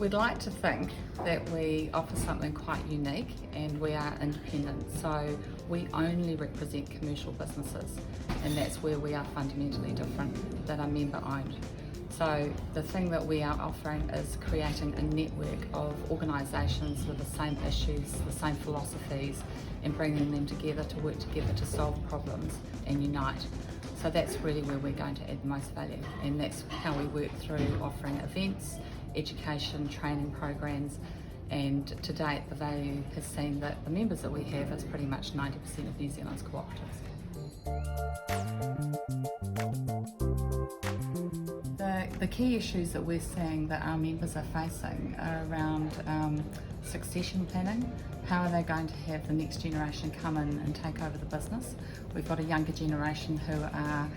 We'd like to think that we offer something quite unique, and we are independent, so we only represent commercial businesses, and that's where we are fundamentally different, that are member owned. So the thing that we are offering is creating a network of organisations with the same issues, the same philosophies, and bringing them together to work together to solve problems and unite. So that's really where we're going to add the most value, and that's how we work through offering events, education, training programs, and to date the value has seen that the members that we have is pretty much 90% of New Zealand's cooperatives. The key issues that we're seeing that our members are facing are around succession planning. How are they going to have the next generation come in and take over the business? We've got a younger generation who are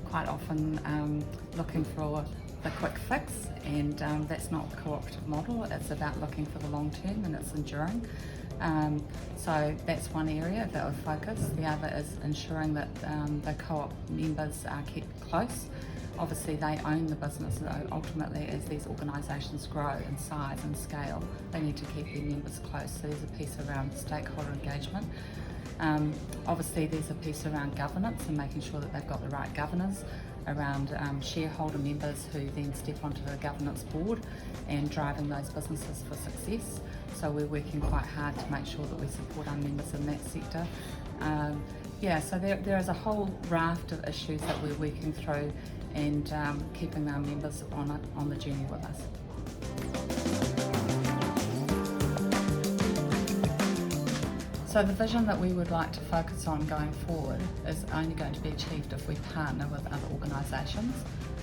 quite often looking for the quick fix, and that's not the cooperative model. It's about looking for the long term, and it's enduring. So that's one area that we focus. The other is ensuring that the co-op members are kept close. Obviously they own the business, so ultimately as these organisations grow in size and scale, they need to keep their members close. So there's a piece around stakeholder engagement. Obviously there's a piece around governance and making sure that they've got the right governors, around shareholder members who then step onto the governance board and driving those businesses for success. So we're working quite hard to make sure that we support our members in that sector. So there is a whole raft of issues that we're working through, and keeping our members on the journey with us. So the vision that we would like to focus on going forward is only going to be achieved if we partner with other organisations.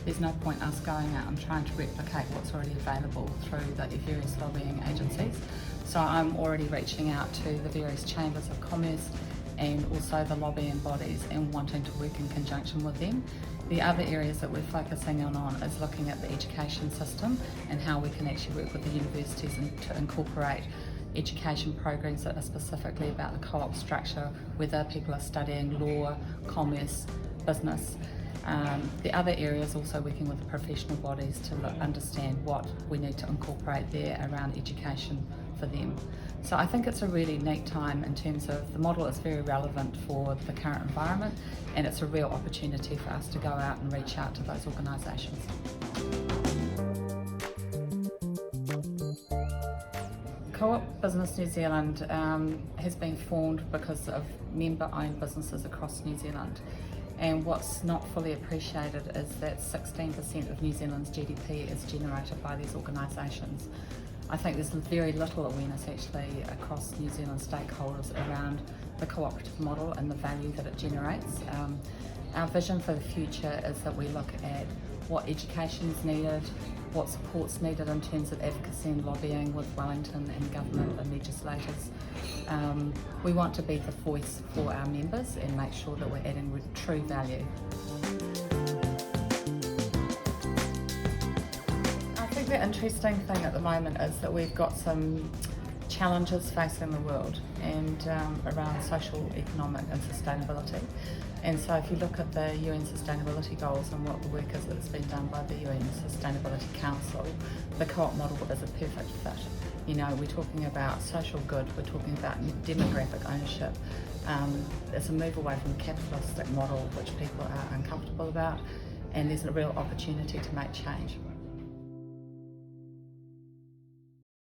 There's no point us going out and trying to replicate what's already available through the various lobbying agencies. So I'm already reaching out to the various chambers of commerce and also the lobbying bodies and wanting to work in conjunction with them. The other areas that we're focusing on is looking at the education system and how we can actually work with the universities and to incorporate education programs that are specifically about the co-op structure, whether people are studying law, commerce, business. The other area is also working with the professional bodies to understand what we need to incorporate there around education for them. So I think it's a really neat time in terms of the model is very relevant for the current environment, and it's a real opportunity for us to go out and reach out to those organisations. Co-op Business New Zealand has been formed because of member-owned businesses across New Zealand. And what's not fully appreciated is that 16% of New Zealand's GDP is generated by these organisations. I think there's very little awareness actually across New Zealand stakeholders around the cooperative model and the value that it generates. Our vision for the future is that we look at what education is needed, what support's needed in terms of advocacy and lobbying with Wellington and government and legislators. We want to be the voice for our members and make sure that we're adding true value. I think the interesting thing at the moment is that we've got some challenges facing the world and around social, economic and sustainability. And so if you look at the UN Sustainability Goals and what the work is that's been done by the UN Sustainability Council, the co-op model is a perfect fit. You know, we're talking about social good, we're talking about demographic ownership. It's a move away from the capitalistic model which people are uncomfortable about, and there's a real opportunity to make change.